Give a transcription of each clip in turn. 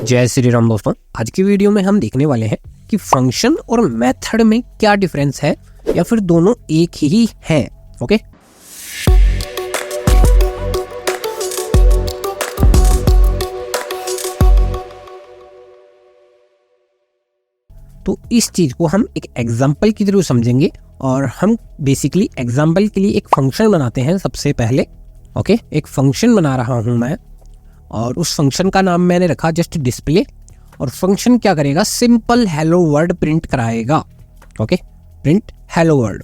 जय श्री राम दोस्तों। आज की वीडियो में हम देखने वाले हैं कि फंक्शन और मेथड में क्या डिफरेंस है या फिर दोनों एक ही हैं। ओके, तो इस चीज को हम एक एग्जांपल की थ्रू समझेंगे और हम बेसिकली एग्जांपल के लिए एक फंक्शन बनाते हैं सबसे पहले। ओके, एक फंक्शन बना रहा हूं मैं और उस फंक्शन का नाम मैंने रखा जस्ट डिस्प्ले। और फंक्शन क्या करेगा, सिंपल हेलो वर्ड प्रिंट कराएगा। Okay, print hello word.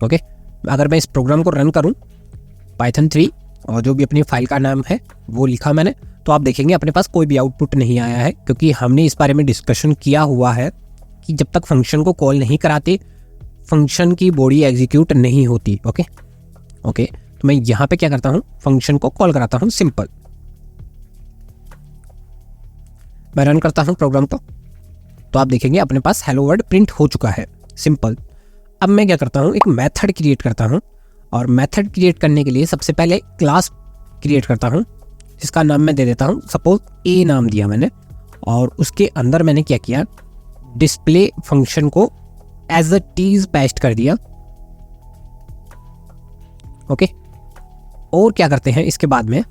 Okay, अगर मैं इस प्रोग्राम को रन करूं पाइथन 3 और जो भी अपनी फाइल का नाम है वो लिखा मैंने, तो आप देखेंगे अपने पास कोई भी आउटपुट नहीं आया है, क्योंकि हमने इस बारे में डिस्कशन किया हुआ है कि जब तक फंक्शन को कॉल नहीं कराते फंक्शन की बॉडी एग्जीक्यूट नहीं होती। ओके, तो मैं यहां पे क्या करता हूं, फंक्शन को कॉल कराता हूं सिंपल। मैं रन करता हूं प्रोग्राम को, तो आप देखेंगे अपने पास हेलो वर्ड प्रिंट हो चुका है सिंपल। अब मैं क्या करता हूं, एक मेथड क्रिएट करता हूं और मेथड क्रिएट करने के लिए सबसे पहले क्लास क्रिएट करता हूं जिसका नाम मैं दे देता हूं, सपोज ए नाम दिया मैंने। और उसके अंदर मैंने क्या किया, डिस्प्ले फंक्शन को एज अ टीज पेस्ट कर दिया। ओके, और क्या करते हैं इसके बाद में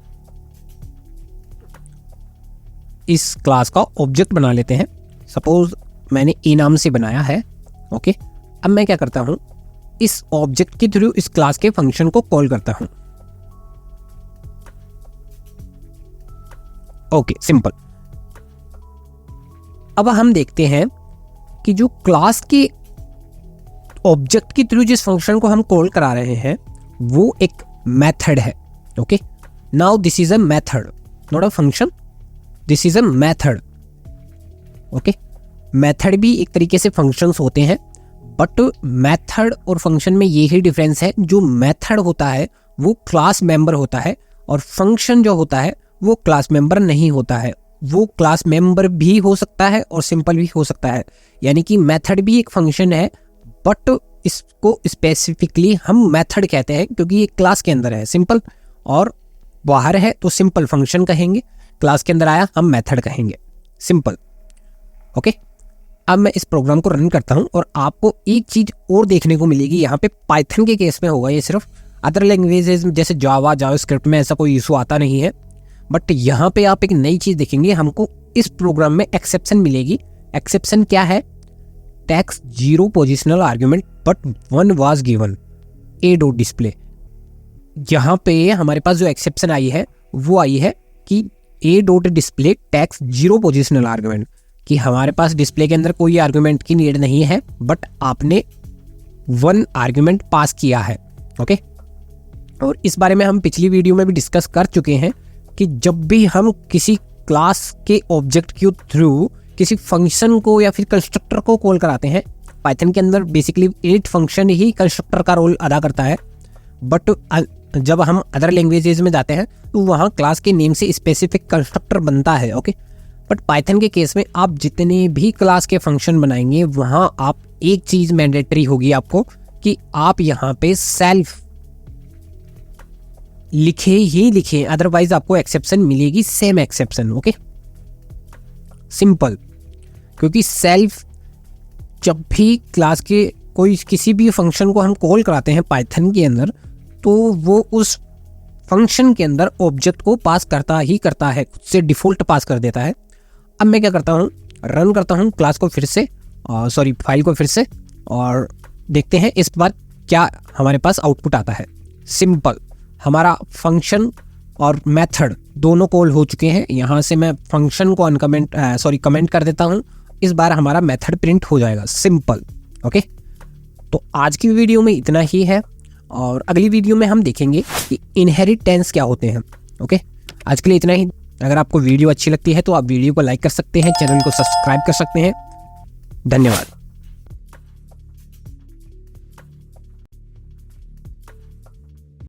इस क्लास का ऑब्जेक्ट बना लेते हैं। सपोज मैंने ए नाम से बनाया है। ओके, अब मैं क्या करता हूं, इस ऑब्जेक्ट के थ्रू इस क्लास के फंक्शन को कॉल करता हूं। Okay, simple. अब हम देखते हैं कि जो क्लास के ऑब्जेक्ट के थ्रू जिस फंक्शन को हम कॉल करा रहे हैं वो एक मेथड है। Okay, now this is a method, not a function, this is a method. Okay, method भी एक तरीके से फंक्शंस होते हैं, बट मेथड और फंक्शन में यही डिफरेंस है, जो मेथड होता है वो क्लास मेंबर होता है और फंक्शन जो होता है वो क्लास मेंबर नहीं होता है। वो क्लास मेंबर भी हो सकता है और सिंपल भी हो सकता है, यानी कि मेथड भी एक फंक्शन है, बट इसको स्पेसिफिकली हम मेथड कहते हैं क्योंकि ये क्लास के अंदर है सिंपल, और बाहर है तो सिंपल फंक्शन कहेंगे, क्लास के अंदर आया हम मेथड कहेंगे सिंपल। ओके, अब मैं इस प्रोग्राम को रन करता हूं और आपको एक चीज और देखने को मिलेगी, यहाँ पे पाइथन के केस में होगा ये, सिर्फ अदर लैंग्वेजेस जैसे जावा जावास्क्रिप्ट में ऐसा कोई इशू आता नहीं है, बट यहाँ पे आप एक नई चीज देखेंगे, हमको इस प्रोग्राम में एक्सेप्शन मिलेगी। एक्सेप्शन क्या है, tax 0 positional argument but 1 was given A dot display. यहाँ पे हमारे पास जो एक्सेप्शन आई है वो आई है कि ए dot display tax 0 positional argument, कि हमारे पास डिस्प्ले के अंदर कोई आर्ग्यूमेंट की नीड नहीं है, बट आपने 1 आर्ग्यूमेंट पास किया है। ओके, और इस बारे में हम पिछली वीडियो में भी डिस्कस कर चुके हैं कि जब भी हम किसी क्लास के ऑब्जेक्ट के थ्रू किसी फंक्शन को या फिर कंस्ट्रक्टर को कॉल कराते हैं, पाइथन के अंदर बेसिकली इनिट फंक्शन ही कंस्ट्रक्टर का रोल अदा करता है, बट जब हम अदर लैंग्वेजेस में जाते हैं तो वहाँ क्लास के नेम से स्पेसिफिक कंस्ट्रक्टर बनता है। ओके, बट पाइथन के केस में आप जितने भी क्लास के फंक्शन बनाएंगे वहाँ आप एक चीज़ मैंडेटरी होगी आपको कि आप यहाँ पे सेल्फ लिखे ही लिखे, अदरवाइज आपको एक्सेप्शन मिलेगी, सेम एक्सेप्शन। ओके, सिंपल, क्योंकि सेल्फ जब भी क्लास के कोई किसी भी फंक्शन को हम कॉल कराते हैं पाइथन के अंदर, तो वो उस फंक्शन के अंदर ऑब्जेक्ट को पास करता ही करता है, खुद से डिफॉल्ट पास कर देता है। अब मैं क्या करता हूँ, रन करता हूँ क्लास को फिर से, फाइल को फिर से, और देखते हैं इस बार क्या हमारे पास आउटपुट आता है। सिंपल, हमारा फंक्शन और मेथड दोनों कॉल हो चुके हैं। यहाँ से मैं फंक्शन को कमेंट कर देता हूँ, इस बार हमारा मेथड प्रिंट हो जाएगा सिंपल। ओके, तो आज की वीडियो में इतना ही है और अगली वीडियो में हम देखेंगे कि इनहेरिटेंस क्या होते हैं। ओके, आज के लिए इतना ही। अगर आपको वीडियो अच्छी लगती है तो आप वीडियो को लाइक कर सकते हैं, चैनल को सब्सक्राइब कर सकते हैं। धन्यवाद।